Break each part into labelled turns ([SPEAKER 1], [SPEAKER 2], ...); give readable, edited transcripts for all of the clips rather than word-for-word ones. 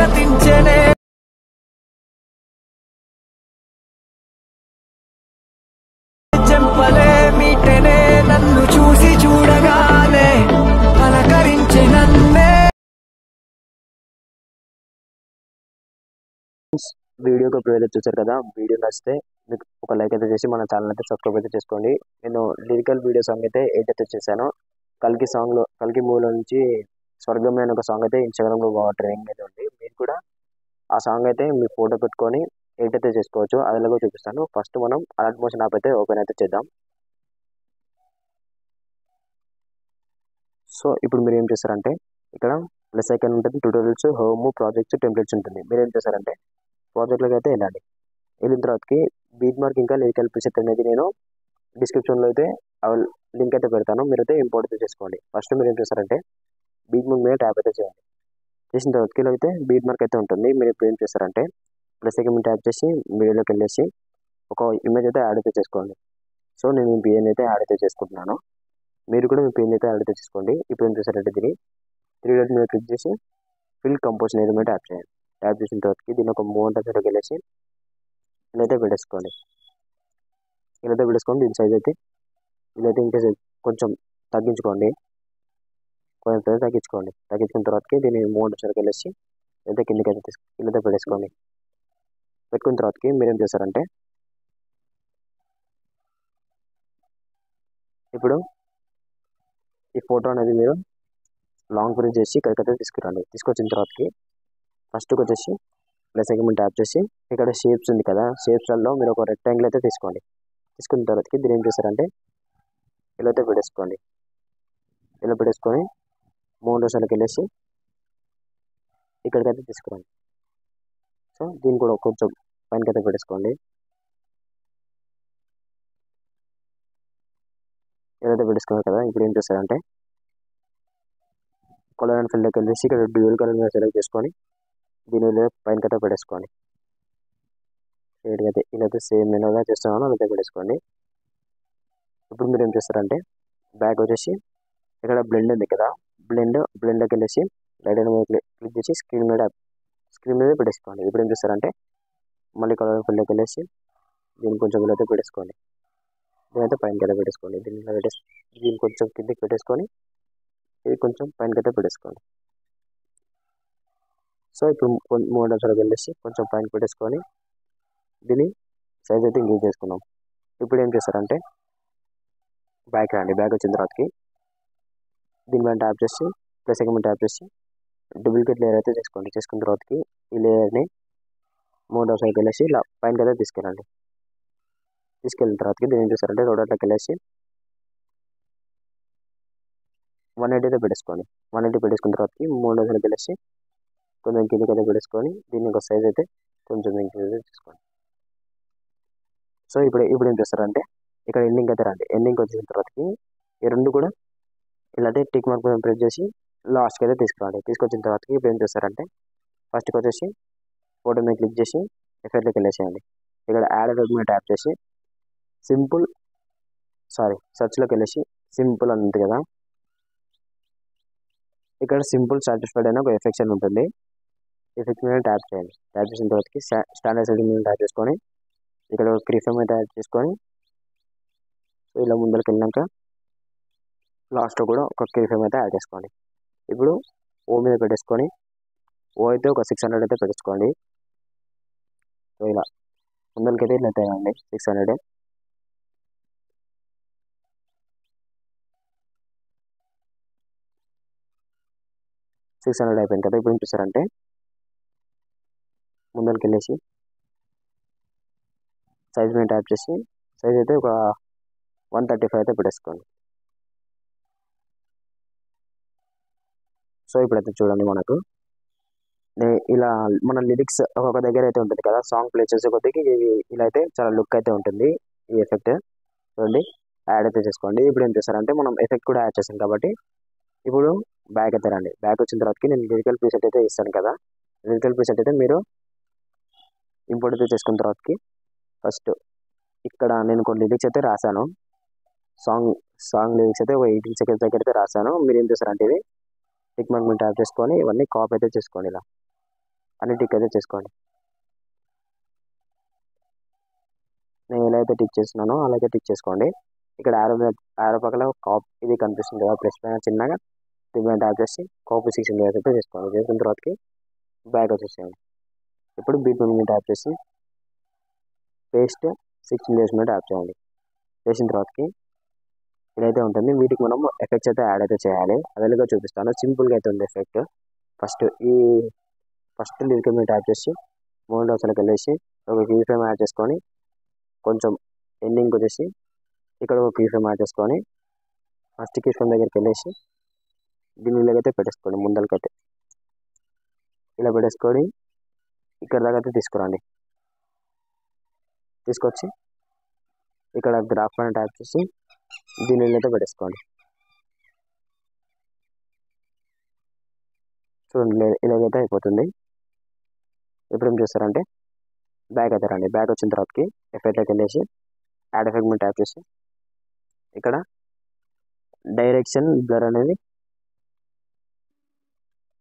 [SPEAKER 1] స్వాగతించనే చెంపలే మీటనే నన్ను చూసి చూడగానే పలకరించి నన్నే.
[SPEAKER 2] వీడియోకి ఇప్పుడు చూసారు కదా, వీడియో నచ్చితే మీకు ఒక లైక్ అయితే చేసి మన ఛానల్ అయితే సబ్స్క్రైబ్ అయితే చేసుకోండి. నేను లిరికల్ వీడియో సాంగ్ అయితే అయితే చేశాను. కల్కి మూవీలో నుంచి స్వర్గం అనే ఒక సాంగ్ అయితే ఇన్స్టాగ్రామ్లో బాగా ట్రెండింగ్ అయితే ఉంది. మీరు కూడా ఆ సాంగ్ అయితే మీ ఫోటో పెట్టుకొని ఎడిట్ అయితే చేసుకోవచ్చు. అదిలాగో చూపిస్తాను. ఫస్ట్ మనం అలర్ట్ మోషన్ యాప్ అయితే ఓపెన్ అయితే చేద్దాం. సో ఇప్పుడు మీరు ఏం చేస్తారంటే ఇక్కడ ప్లస్ ఐకాన్ ఉంటుంది, ట్యూటోరియల్స్, హోమ్, ప్రాజెక్ట్స్, టెంప్లెట్స్ ఉంటుంది. మీరు ఏం చేస్తారంటే ప్రాజెక్ట్లోకి అయితే వెళ్ళండి. వెళ్ళిన తర్వాతకి బీట్ మార్క్ ఇంకా లిరికల్ ప్రిసెట్ అనేది నేను డిస్క్రిప్షన్లో అయితే లింక్ అయితే పెడతాను. మీరైతే ఇంపోర్ట్ అయితే చేసుకోండి. ఫస్ట్ మీరు ఏం చేస్తారంటే బీట్ మార్క్ మీద ట్యాప్ అయితే చేయండి. చేసిన తర్వాత కిలో అయితే బీట్ మార్క్ అయితే ఉంటుంది. మీరు ఇప్పుడు ఏం చేస్తారంటే ప్లస్ ఐకాన్ ట్యాప్ చేసి వీడియోలోకి వెళ్ళేసి ఒక ఇమేజ్ అయితే యాడ్ అయితే చేసుకోండి. సో నేను ఈ పిఎన్ అయితే యాడ్ అయితే చేసుకుంటున్నాను. మీరు కూడా మీ పిఎన్ అయితే యాడ్ అయితే చేసుకోండి. ఇప్పుడు ఏం చేస్తారంటే దీన్ని 3 డాట్ మీద క్లిక్ చేసి ఫిల్ కంపోజ్ అనేది మీద ట్యాప్ చేయండి. ట్యాప్ చేసిన తర్వాతకి దీన్ని ఒక మూమెంట్ అయితే వెళ్ళేసి ఇలా అయితే పెట్టేసుకోండి. దీని సైజ్ అయితే ఇదైతే ఇంకా కొంచెం తగ్గించుకోండి. తగ్గించుకున్న తర్వాతకి దీన్ని మూమెంట్ సరికి వెళ్ళేసి అయితే కిందకి అయితే కింద పెట్టేసుకోండి. పెట్టుకున్న తర్వాతకి మీరేం చేస్తారంటే ఇప్పుడు ఈ ఫోటో అనేది మీరు లాంగ్ ప్రెస్ చేసి ఇక్కడికైతే తీసుకురండి. తీసుకొచ్చిన తర్వాతకి ఫస్ట్కి వచ్చేసి ప్లస్ ఐకాన్ ట్యాప్ చేసి ఇక్కడ షేప్స్ ఉంది కదా, షేప్స్లలో మీరు ఒక రెక్టాంగిల్ అయితే తీసుకోండి. తీసుకున్న తర్వాతకి దీన్ని ఏం చేస్తారంటే ఇలా అయితే పెట్టేసుకోండి. ఇలా పెట్టేసుకొని మూడు రోజులకి వెళ్ళేసి ఇక్కడికైతే తీసుకురండి. సో దీన్ని కూడా కొంచెం పైనకైతే పెట్టేసుకోండి. ఏదైతే పెట్టేసుకున్నారు కదా, ఇప్పుడు ఏం చేస్తారంటే కలర్ అండ్ ఫిల్లోకి వెళ్ళేసి ఇక్కడ డ్యూయల్ కలర్ మీద సెలెక్ట్ చేసుకొని దీని పైనకైతే పెట్టేసుకోండి. అయితే ఇదైతే సేమ్ నేను ఎలా చేస్తున్నానో అదైతే పెట్టేసుకోండి. ఇప్పుడు మీరు ఏం చేస్తారంటే బ్యాక్ వచ్చేసి ఇక్కడ బ్లెండ్ ఉంది కదా, బ్లెండ్లోకి వెళ్ళేసి లైట్ అయిన క్లిక్ చేసి స్క్రీన్ మీద పెట్టేసుకోండి. ఇప్పుడు ఏం చేస్తారంటే మళ్ళీ కలర్ ఫిల్లోకి వెళ్ళేసి దీన్ని కొంచెం అయితే పెట్టేసుకోండి. దీనైతే పైనకైతే పెట్టేసుకోండి. దీన్ని కొంచెం కిందకి పెట్టేసుకొని ఇది కొంచెం పైనకైతే పెట్టేసుకోండి. సో ఇప్పుడు మూడు నిమిషాలకు వెళ్ళేసి కొంచెం పైన పెట్టేసుకొని దీన్ని సైజ్ అయితే ఇంక్రీజ్ చేసుకున్నాం. ఇప్పుడు ఏం చేస్తారంటే బ్యాక్ రండి. బ్యాక్ వచ్చిన తర్వాతకి దీని మీద ట్యాప్ చేసి ప్లస్ ఐకాన్ ట్యాప్ చేసి డూప్లికేట్ లేయర్ అయితే చేసుకోండి. చేసుకున్న తర్వాతకి ఈ లేయర్ని మూడు నిమిషాలకు వెళ్ళేసి ఇలా పైనకైతే తీసుకెళ్ళండి. తీసుకెళ్ళిన తర్వాతకి దీన్ని ఏం చేస్తారంటే రోడ్లోకి వెళ్ళేసి 180 అయితే పెట్టేసుకోండి. 180 పెట్టేసుకున్న తర్వాతకి మూడు నిమిషాలకు వెళ్ళేసి కొంచెం కిందకైతే పెట్టేసుకొని దీన్ని ఒక సైజ్ అయితే కొంచెం ఇంక్రీజ్ చేసుకోండి. సో ఇప్పుడు ఏం చేస్తారంటే ఇక్కడ ఎండింగ్ అయితే రండి. ఎండింగ్ వచ్చిన తర్వాతకి ఈ రెండు కూడా ఇలా అయితే టిక్ మార్క్ ప్రెస్ చేసి లాస్ట్కి అయితే తీసుకురండి. తీసుకొచ్చిన తర్వాతకి ఇప్పుడు ఏం చేస్తారంటే ఫస్ట్కి వచ్చేసి ఫోటో మీద క్లిక్ చేసి ఎఫెక్ట్లోకి వెళ్ళేసేయండి. ఇక్కడ యాడ్ ఎఫెక్ట్ మీద ట్యాప్ చేసి సర్చ్లోకి వెళ్ళేసి సింపుల్ అని ఉంటుంది కదా, ఇక్కడ సింపుల్ సాటిస్ఫైడ్ అయిన ఒక ఎఫెక్షన్ ఉంటుంది. ఎఫెక్ట్ మీద ట్యాప్ చేయండి. ట్యాప్ చేసిన తర్వాతకి స్టాండర్డ్ సెట్టింగ్ మీద ట్యాప్ చేసుకొని ఇక్కడ క్రీఫ్రేమ్ మీద ట్యాప్ చేసుకొని ఇలా ముందరికి వెళ్ళాక లాస్ట్లో కూడా ఒక క్రీఫ్రేమ్ అయితే యాడ్ చేసుకోండి. ఇప్పుడు ఓ మీద పెట్టేసుకొని ఓ అయితే ఒక 600 అయితే పెట్టేసుకోండి. సో ఇలా ముందరికైతే ఇట్లా అవుతాయండి 600. అయిపోయింది కదా. ఇప్పుడు ఏం చేస్తారంటే ముందరికి వెళ్ళేసి సైజ్ మీద ట్యాప్ చేసి సైజ్ అయితే ఒక 135 అయితే పెట్టేసుకోండి. సో ఇప్పుడైతే చూడండి మనకు ఇలా మన లిరిక్స్ ఒక్కొక్క దగ్గర అయితే ఉంటుంది కదా, సాంగ్ ప్లే చేసే కొద్దికి ఇలా అయితే చాలా లుక్ అయితే ఉంటుంది. ఈ ఎఫెక్ట్ చూడండి యాడ్ అయితే చేసుకోండి. ఇప్పుడు ఏం చేస్తారంటే మనం ఎఫెక్ట్ కూడా యాడ్ చేస్తాం కాబట్టి ఇప్పుడు బ్యాక్ అయితే రండి. బ్యాక్ వచ్చిన తర్వాతకి నేను లిరికల్ ప్రీసెట్ అయితే ఇస్తాను కదా, లిరికల్ ప్రీసెట్ అయితే మీరు ఇంపోర్ట్ అయితే చేసుకున్న తర్వాతకి ఫస్ట్ ఇక్కడ నేను కొన్ని లిరిక్స్ అయితే రాశాను. సాంగ్ లిరిక్స్ అయితే ఒక 18 సెకండ్స్ దగ్గర అయితే రాశాను. మీరు ఏం చేస్తారంటే ఇది టిక్ మార్క్ మీద ట్యాప్ చేసుకొని ఇవన్నీ కాపీ అయితే చేసుకోండి. ఇలా అన్ని టిక్ అయితే చేసుకోండి. నేను ఎలా అయితే టిక్ చేస్తున్నానో అలాగే టిక్ చేసుకోండి. ఇక్కడ ఆరో పక్కన ఇది కనిపిస్తుంది కదా, ప్లస్ పైన చిన్నగా దీని ట్యాప్ చేసి కాపీ 16 లేయర్స్ అయితే చేసుకోండి. చేసిన తర్వాతకి బ్యాక్ వచ్చేసేయండి. ఇప్పుడు బీట్ మీద ట్యాప్ చేసి పేస్ట్ 16 లేయర్స్ మీద ట్యాప్ చేయండి. చేసిన తర్వాతకి ఇదైతే ఉంటుంది. వీటికి మనం ఎఫెక్ట్స్ అయితే యాడ్ అయితే చేయాలి. అదేవిధంగా చూపిస్తాను. సింపుల్గా అయితే ఉంది ఎఫెక్ట్. ఫస్ట్ లిరిక్ మీద ట్యాప్ చేసి మోడ్ అసలుకి వెళ్ళేసి ఒక కీ ఫ్రేమ్ యాడ్ చేసుకొని కొంచెం ఎండింగ్కి వచ్చేసి ఇక్కడ ఒక కీ ఫ్రేమ్ యాడ్ చేసుకొని ఫస్ట్ కీ ఫ్రేమ్ దగ్గరికి వెళ్ళేసి దీని ఇలాగైతే పెట్టేసుకోండి. ముందరికైతే ఇలా పెట్టేసుకొని ఇక్కడ దాకా అయితే తీసుకురండి. తీసుకొచ్చి ఇక్కడ గ్రాఫ్ పైన ట్యాప్ చేసి దీని అయితే పెట్టేసుకోండి. చూడండి ఇలాగైతే అయిపోతుంది. ఇప్పుడు ఏం చేస్తారంటే బ్యాక్ అయితే రండి. బ్యాక్ వచ్చిన తర్వాతకి ఎఫెక్ట్లోకి వెళ్ళేసి యాడ్ ఎఫెక్ట్ మీద ట్యాప్ చేసి ఇక్కడ డైరెక్షన్ బ్లర్ అనేది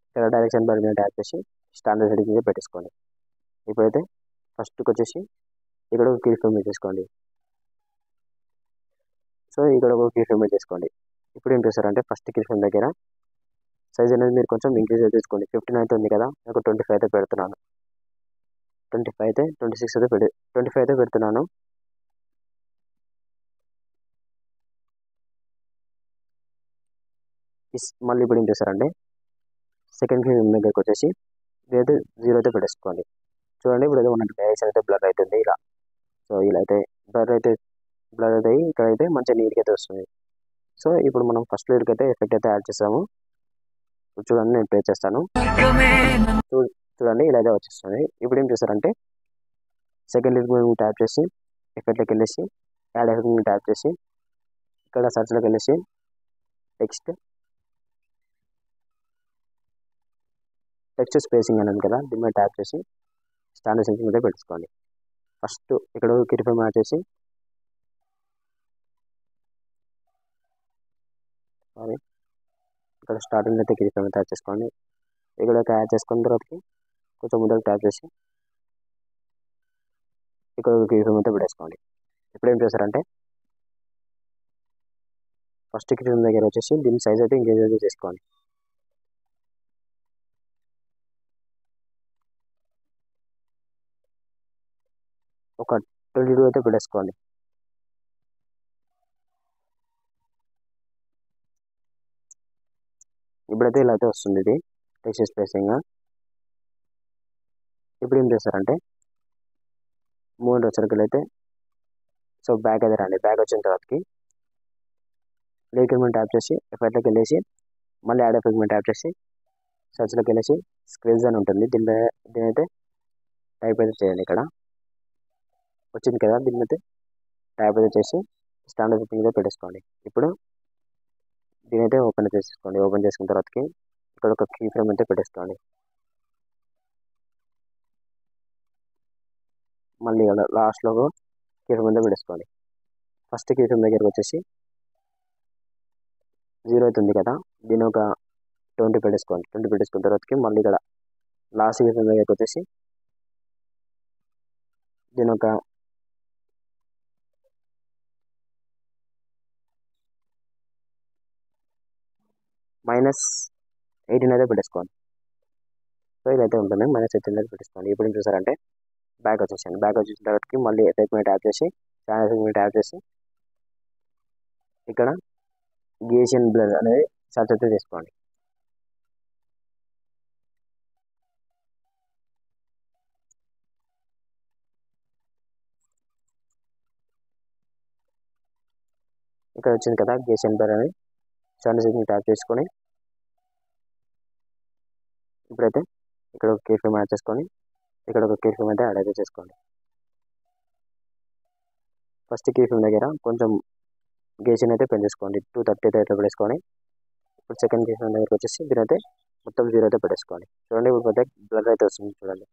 [SPEAKER 2] ఇక్కడ డైరెక్షన్ బ్లర్ మీద ట్యాప్ చేసి స్టాండర్డ్ సెట్టింగ్ మీద పెట్టేసుకోండి. ఇప్పుడైతే ఫస్ట్కి వచ్చేసి ఇక్కడ ఒక కీ ఫ్రేమ్ చేసుకోండి. సో ఇక్కడ ఒక కీ ఫ్రేమ్ చేసుకోండి. ఇప్పుడు ఏం చేస్తారంటే ఫస్ట్ కీ ఫ్రేమ్ దగ్గర సైజ్ అనేది మీరు కొంచెం ఇంక్రీజ్ అయితే తీసుకోండి. 15 అయితే ఉంది కదా, నాకు 25 అయితే పెడుతున్నాను. 25 అయితే 26 అయితే 25 అయితే పెడుతున్నాను. మళ్ళీ ఇప్పుడు ఏం చేస్తారంటే సెకండ్ కీ ఫ్రేమ్ దగ్గరకు వచ్చేసి ఇదైతే 0 అయితే పెట్టేసుకోండి. చూడండి ఇప్పుడు అయితే మనకి డైరెక్షన్ అయితే బ్లర్ అవుతుంది ఇలా. సో ఇలా అయితే బ్లర్ అయితే ఇక్కడైతే మంచిగా నీట్గా అయితే వస్తుంది. సో ఇప్పుడు మనం ఫస్ట్ లిరిక్ అయితే ఎఫెక్ట్ అయితే యాడ్ చేసాము. చూడండి నేను ప్లే చేస్తాను. చూడండి ఇలా అయితే వచ్చేస్తుంది. ఇప్పుడు ఏం చేస్తారంటే సెకండ్ లిరిక్ మీద ట్యాప్ చేసి ఎఫెక్ట్లోకి వెళ్ళేసి యాడ్ ఎఫెక్ట్ మీద ట్యాప్ చేసి ఇక్కడ సర్చ్లోకి వెళ్ళేసి టెక్స్ట్ స్పేసింగ్ అనేది కదా, దీని మీద ట్యాప్ చేసి స్టాండర్డ్ సెట్టింగ్ మీద పెట్టుకోండి. ఫస్ట్ ఇక్కడ కీ ఫ్రేమ్ యాడ్ చేసి ఇక్కడ స్టార్టింగ్ అయితే కీ ఫ్రేమ్ యాడ్ చేసుకోండి. ఇక్కడ యాడ్ చేసుకున్న తర్వాతకి కొంచెం ముందుకు ట్యాప్ చేసి ఇక్కడ కీ ఫ్రేమ్ అయితే పెట్టేసుకోండి. ఇప్పుడు ఏం చేస్తారంటే ఫస్ట్ కీ ఫ్రేమ్ దగ్గర వచ్చేసి దీని సైజ్ అయితే ఇంక్రీజ్ అయితే చేసుకోండి. ఒక 22 అయితే పెట్టేసుకోండి. ఇప్పుడైతే ఇలా అయితే వస్తుంది ఇది టెక్స్ట్ స్పేసింగ్. ఇప్పుడు ఏం చేస్తారంటే మూడు సర్కిల్ అయితే సో బ్యాక్ అయితే రండి. బ్యాక్ వచ్చిన తర్వాతకి లిరిక్ మీద ట్యాప్ చేసి ఎఫెక్ట్లోకి వెళ్ళేసి మళ్ళీ యాడ్ ఎఫెక్ట్ మీద ట్యాప్ చేసి సర్చ్లోకి వెళ్ళేసి స్క్రీన్స్ అని ఉంటుంది. దీని అయితే టైప్ అయితే చేయండి. ఇక్కడ వచ్చింది కదా, దీని అయితే టైప్ అయితే చేసి స్టాండర్డ్ సెట్టింగ్ అయితే పెట్టేసుకోండి. ఇప్పుడు దీని అయితే ఓపెన్ చేసేసుకోండి. ఓపెన్ చేసుకున్న తర్వాతకి ఇక్కడ ఒక కీ ఫ్రేమ్ అయితే పెట్టేసుకోండి. మళ్ళీ లాస్ట్లో కీ ఫ్రేమ్ అయితే పెట్టేసుకోండి. ఫస్ట్ కీ ఫ్రేమ్ దగ్గరకు వచ్చేసి 0 అవుతుంది కదా, దీని ఒక 20 పెట్టేసుకోండి. 20 పెట్టేసుకున్న తర్వాతకి మళ్ళీ ఇక్కడ లాస్ట్ కీ ఫ్రేమ్ దగ్గరకు వచ్చేసి దీని ఒక -18 అయితే పెట్టేసుకోండి. సో ఇదైతే ఉంటుంది. -18 అయితే పెట్టేసుకోండి. ఇప్పుడు ఏం చూసారంటే బ్యాక్ వచ్చేసాను. బ్యాక్ వచ్చేసిన తర్వాతకి మళ్ళీ ఎఫెక్ట్ మీద ట్యాప్ చేసి ఛానల్ ఎఫెక్ట్ మీద ట్యాప్ చేసి ఇక్కడ గేషియన్ బ్లర్ అనేది సెర్చ్ అయితే చేసుకోండి. ఇక్కడ వచ్చింది కదా గేషియన్ బ్లర్ అని ఛానల్ ఎఫెక్ట్ ట్యాప్ చేసుకొని ఇప్పుడైతే ఇక్కడ ఒక కీ ఫ్రేమ్ యాడ్ చేసుకొని ఇక్కడ ఒక కీ ఫ్రేమ్ అయితే యాడ్ అయితే చేసుకోండి. ఫస్ట్ కీ ఫ్రేమ్ దగ్గర కొంచెం గేషన్ అయితే పెంచేసుకోండి. 230 అయితే పెట్టేసుకొని ఇప్పుడు సెకండ్ కీ ఫ్రేమ్ దగ్గరకు వచ్చేసి దీనైతే మొత్తం 0 అయితే పెట్టేసుకోండి. చూడండి ఇప్పుడు పెద్ద బ్లర్ అయితే వస్తుంది. చూడండి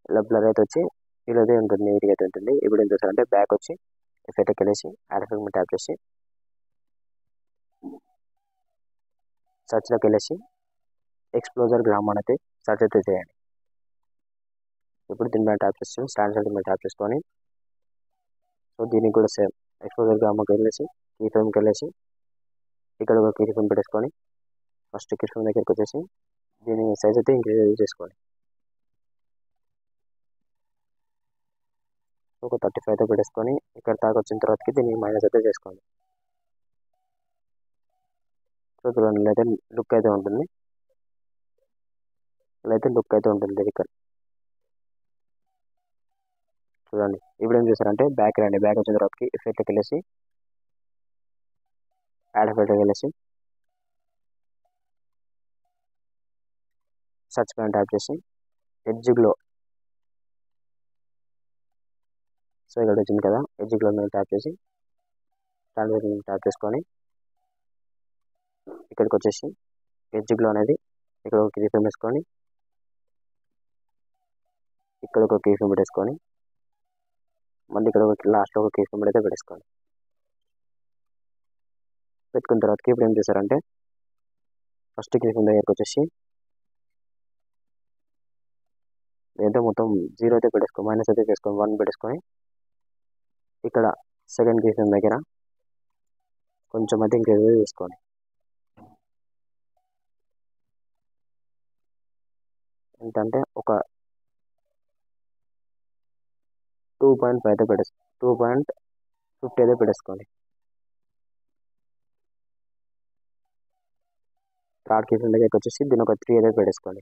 [SPEAKER 2] ఇలా బ్లర్ అయితే వచ్చి ఇలా అయితే ఉంటుంది, నీట్గా అయితే ఉంటుంది. ఇప్పుడు ఏం చేస్తారంటే బ్యాక్ వచ్చి ఎఫెక్ట్కి వెళ్ళేసి యాడ్ ఎఫెక్ట్ మీద ట్యాప్ చేసి సర్చ్లోకి వెళ్ళేసి ఎక్స్ప్లోజర్ గ్రామ్ అయితే సర్చ్ అయితే చేయండి. ఇప్పుడు దీని మీద ట్యాప్ చేసి స్టాండ్ సెట్టింగ్ మీద ట్యాప్ చేసుకొని సో దీనికి కూడా సేమ్ ఎక్స్పోజర్ గామాకి వెళ్ళేసి కీ ఫ్రేమ్కి వెళ్ళేసి ఇక్కడ ఒక కీ ఫ్రేమ్ పెట్టేసుకొని ఫస్ట్ కీ ఫ్రేమ్ దగ్గరికి వచ్చేసి దీని సైజ్ అయితే ఇంక్రీజ్ చేసుకోండి. ఒక 35తో పెట్టేసుకొని ఇక్కడ దాకా వచ్చిన తర్వాతకి దీన్ని మైనస్ అయితే చేసుకోండి. సో చూడండి ఇలా అయితే లుక్ అయితే ఉంటుంది. ఇలా అయితే లుక్ అయితే ఉంటుంది ఇక్కడ చూడండి. ఇప్పుడు ఏం చేశారంటే బ్యాక్ రండి. బ్యాక్ వచ్చిన తర్వాతకి ఎఫెక్ట్కి వెళ్ళేసి యాడ్ ఎఫెక్ట్కి వెళ్ళేసి సర్చ్ పైన ట్యాప్ చేసి ఎడ్జ్ గ్లో సో ఇక్కడ వచ్చింది కదా ఎడ్జ్ గ్లో మీద ట్యాప్ చేసి స్టాండర్డ్ ట్యాప్ చేసుకొని ఇక్కడికి వచ్చేసి ఎడ్జ్ గ్లో అనేది ఇక్కడ ఒక కీ ఫ్రేమ్ వేసుకొని ఇక్కడ ఒక కీ ఫ్రేమ్ పెట్టేసుకొని మళ్ళీ ఇక్కడ ఒక లాస్ట్లో ఒక కీ ఫ్రేమ్ అయితే పెట్టేసుకోండి. పెట్టుకున్న తర్వాతకి ఇప్పుడు ఏం చేశారంటే ఫస్ట్ కీ ఫ్రేమ్ దగ్గరికి వచ్చేసి ఏదో మొత్తం 0 అయితే పెట్టేసుకోండి, మైనస్ అయితే చేసుకొని 1 పెట్టేసుకొని ఇక్కడ సెకండ్ కీ ఫ్రేమ్ దగ్గర కొంచెం అయితే ఇంక్రీజ్ చేసుకోండి. ఏంటంటే ఒక 2.5 అయితే 2.50 అయితే పెట్టేసుకోండి. థర్డ్ కీ ఫ్రేమ్ దగ్గరికి వచ్చేసి దీని ఒక 3 అయితే పెట్టేసుకోండి.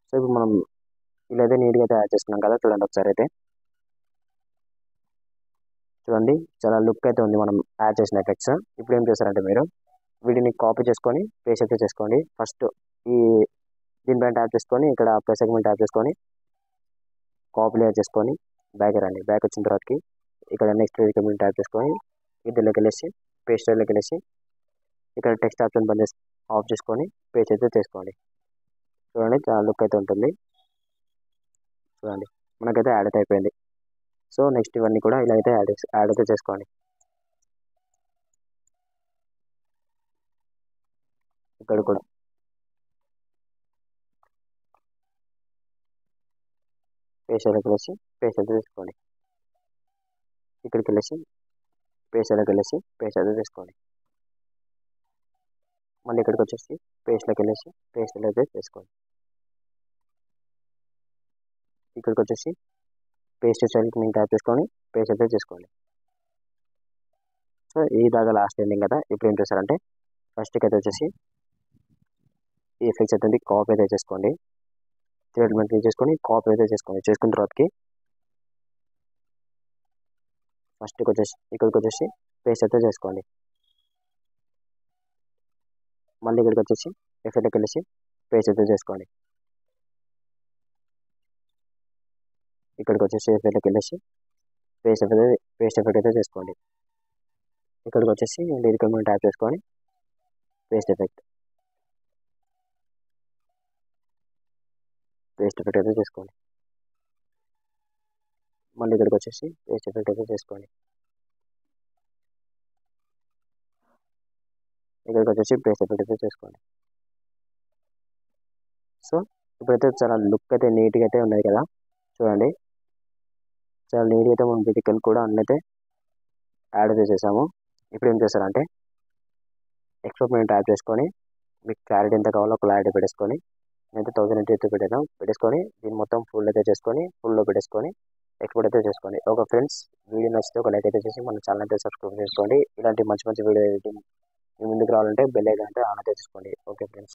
[SPEAKER 2] సో ఇప్పుడు మనం ఇలా అయితే నీట్గా అయితే యాడ్ చేసుకున్నాం కదా. చూడండి ఒకసారి అయితే చూడండి చాలా లుక్ అయితే ఉంది మనం యాడ్ చేసిన ఎఫెక్ట్స్. ఇప్పుడు ఏం చేస్తారంటే మీరు వీటిని కాపీ చేసుకొని పేస్ట్ అయితే చేసుకోండి. ఫస్ట్ ఈ దీనిపైన ట్యాప్ చేసుకొని ఇక్కడ ప్లస్ సెగ్మెంట్ ట్యాప్ చేసుకొని కాపీ లేయర్ చేసుకొని బ్యాక్ రండి. బ్యాక్ వచ్చిన తర్వాతకి ఇక్కడ నెక్స్ట్ రికమెండ్ ట్యాప్ చేసుకొని ఇదిలోకి వెళ్ళేసి పేస్ట్ లోకి వెళ్ళేసి ఇక్కడ టెక్స్ట్ ఆప్షన్ బంద్ చేసి ఆఫ్ చేసుకొని పేస్ట్ అయితే చేసుకోండి. చూడండి చాలా లుక్ అయితే ఉంటుంది. చూడండి మనకైతే యాడ్ అయితే అయిపోయింది. సో నెక్స్ట్ ఇవన్నీ కూడా ఇలా అయితే యాడ్ అయితే చేసుకోండి. ఇక్కడ కూడా పేస్ట్ లోకి వెళ్ళేసి పేస్ట్ అయితే తీసుకోండి. ఇక్కడికి వెళ్ళేసి పేస్ట్ లోకి వెళ్ళేసి పేస్ట్ అయితే తీసుకోండి. మళ్ళీ ఇక్కడికి వచ్చేసి పేస్ట్లోకి వెళ్ళేసి పేస్ట్ అయితే చేసుకోండి. ఇక్కడికి వచ్చేసి పేస్ట్ స్టైల్కి నేను ట్యాప్ చేసుకొని పేస్ట్ అయితే చేసుకోండి. సో ఈ దాకా లాస్ట్ ఎండింగ్ కదా. ఇప్పుడు ఏం చేస్తారంటే ఫస్ట్కి అయితే వచ్చేసి ఈ ఎఫెక్ట్స్ అయితే కాపీ అయితే చేసుకోండి. ట్రీట్మెంట్ చేసుకొని కాపీ అయితే చేసుకోండి. చేసుకున్న తర్వాతకి ఫస్ట్కి వచ్చేసి ఇక్కడికి వచ్చేసి పేస్ట్ అయితే చేసుకోండి. మళ్ళీ ఇక్కడికి వచ్చేసి ఎఫెక్ట్కి వెళ్ళేసి పేస్ట్ అయితే చేసుకోండి. ఇక్కడికి వచ్చేసి ఎఫెక్ట్కి వెళ్ళేసి పేస్ట్ ఎఫెక్ట్ అయితే చేసుకోండి. ఇక్కడికి వచ్చేసి రికమెండ్ ట్యాప్ చేసుకొని పేస్ట్ ఎఫెక్ట్ అయితే చేసుకోండి. మళ్ళీ ఇక్కడికి వచ్చేసి పేస్ట్ ఎఫెక్ట్ అయితే చేసుకోండి. ఇక్కడికి వచ్చేసి పేస్ట్ ఎఫెక్ట్ అయితే చేసుకోండి. సో ఇప్పుడైతే చాలా లుక్ అయితే నీట్గా అయితే ఉన్నది కదా. చూడండి చాలా నీట్గా అయితే మనం వెహికల్ కూడా అన్నైతే యాడ్ అయితే చేసాము. ఇప్పుడు ఏం చేస్తారంటే ఎక్స్పోర్ట్ ట్యాప్ చేసుకొని మీకు క్లారిటీ ఎంత కావాలో క్లారిటీ పెట్టేసుకొని నేనైతే 1080 పెట్టేసుకొని దీన్ని మొత్తం ఫుల్ అయితే చేసుకొని ఫుల్లో పెట్టేసుకొని ఎక్స్పోర్ట్ అయితే చేసుకోండి. ఓకే ఫ్రెండ్స్, వీడియో నచ్చితే ఒక లైక్ అయితే చేసి మన ఛానల్ అయితే సబ్స్క్రైబ్ చేసుకోండి. ఇలాంటి మంచి మంచి వీడియో ఎడిటింగ్ మీ ముందుకు రావాలంటే బెల్ ఐకాన్ అయితే ఆన్ అయితే చేసుకోండి. Okay friends.